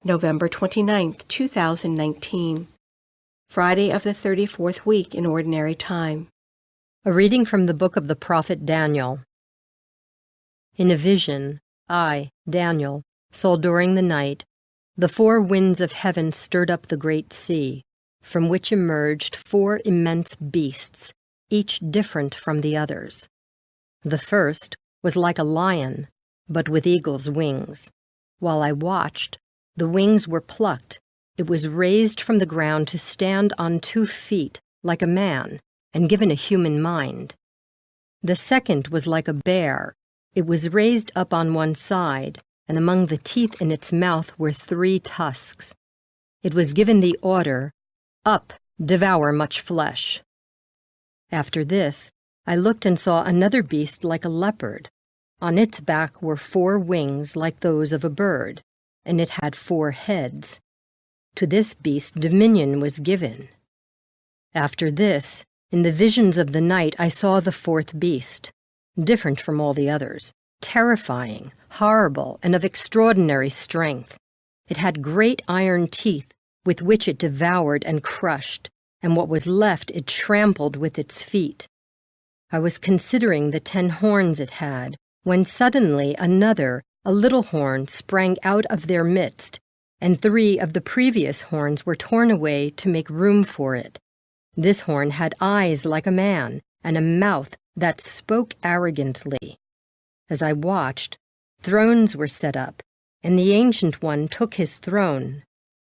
November 29th, 2019. Friday of the 34th week in Ordinary Time. A reading from the book of the prophet Daniel. In a vision, I, Daniel, saw during the night the four winds of heaven stirred up the great sea, from which emerged four immense beasts, each different from the others. The first was like a lion, but with eagle's wings. While I watched, the wings were plucked. It was raised from the ground to stand on 2 feet, like a man, and given a human mind. The second was like a bear. It was raised up on one side, and among the teeth in its mouth were 3 tusks. It was given the order, "Up, devour much flesh." After this, I looked and saw another beast like a leopard. On its back were 4 wings like those of a bird, and it had 4 heads. To this beast dominion was given. After this, in the visions of the night, I saw the 4th beast, different from all the others, terrifying, horrible, and of extraordinary strength. It had great iron teeth with which it devoured and crushed, and what was left it trampled with its feet. I was considering the 10 horns it had, when suddenly another, a little horn, sprang out of their midst, and 3 of the previous horns were torn away to make room for it. This horn had eyes like a man, and a mouth that spoke arrogantly. As I watched, thrones were set up, and the Ancient One took his throne.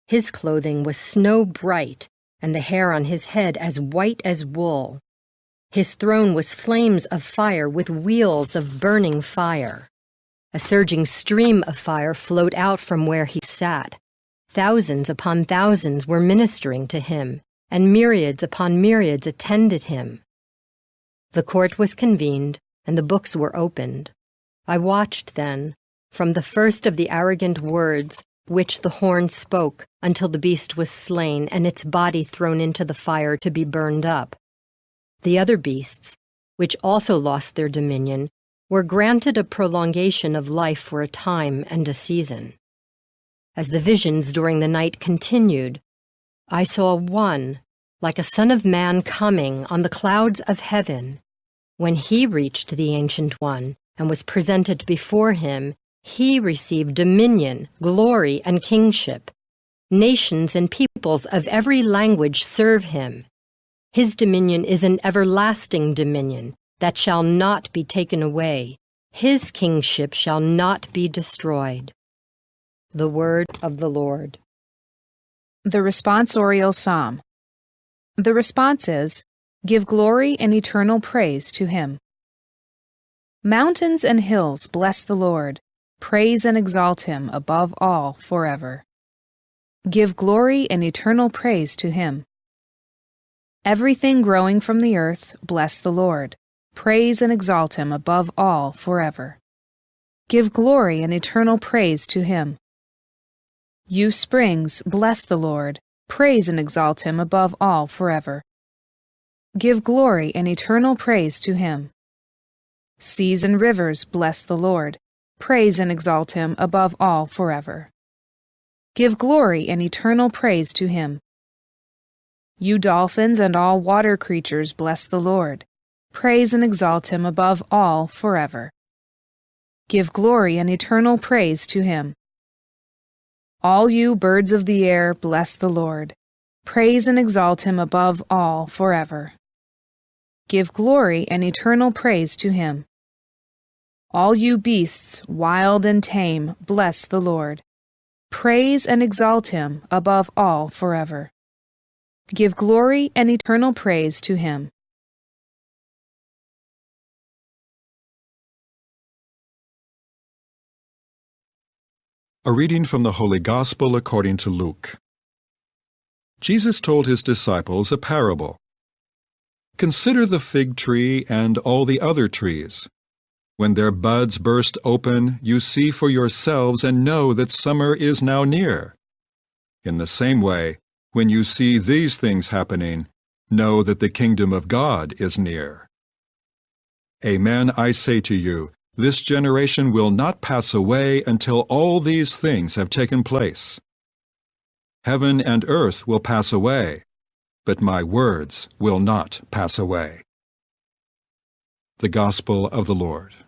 His clothing was snow bright, and the hair on his head as white as wool. His throne was flames of fire with wheels of burning fire. A surging stream of fire flowed out from where he sat. Thousands upon thousands were ministering to him, and myriads upon myriads attended him. The court was convened, and the books were opened. I watched then, from the first of the arrogant words which the horn spoke, until the beast was slain and its body thrown into the fire to be burned up. The other beasts, which also lost their dominion, were granted a prolongation of life for a time and a season. As the visions during the night continued, I saw one, like a son of man, coming on the clouds of heaven. When he reached the Ancient One and was presented before him, he received dominion, glory, and kingship. Nations and peoples of every language serve him. His dominion is an everlasting dominion that shall not be taken away. His kingship shall not be destroyed. The word of the Lord. The responsorial psalm. The response is, "Give glory and eternal praise to him." Mountains and hills bless the Lord. Praise and exalt him above all forever. Give glory and eternal praise to him. Everything growing from the earth, bless the Lord. Praise and exalt him above all forever. Give glory and eternal praise to him. You springs, bless the Lord. Praise and exalt him above all forever. Give glory and eternal praise to him. Seas and rivers, bless the Lord. Praise and exalt him above all forever. Give glory and eternal praise to him. You dolphins and all water creatures, bless the Lord. Praise and exalt him above all forever. Give glory and eternal praise to him. All you birds of the air, bless the Lord. Praise and exalt him above all forever. Give glory and eternal praise to him. All you beasts, wild and tame, bless the Lord. Praise and exalt him above all forever. Give glory and eternal praise to him. A reading from the Holy Gospel according to Luke. Jesus told his disciples a parable. Consider the fig tree and all the other trees. When their buds burst open, you see for yourselves and know that summer is now near. In the same way, when you see these things happening, know that the kingdom of God is near. Amen, I say to you, this generation will not pass away until all these things have taken place. Heaven and earth will pass away, but my words will not pass away. The Gospel of the Lord.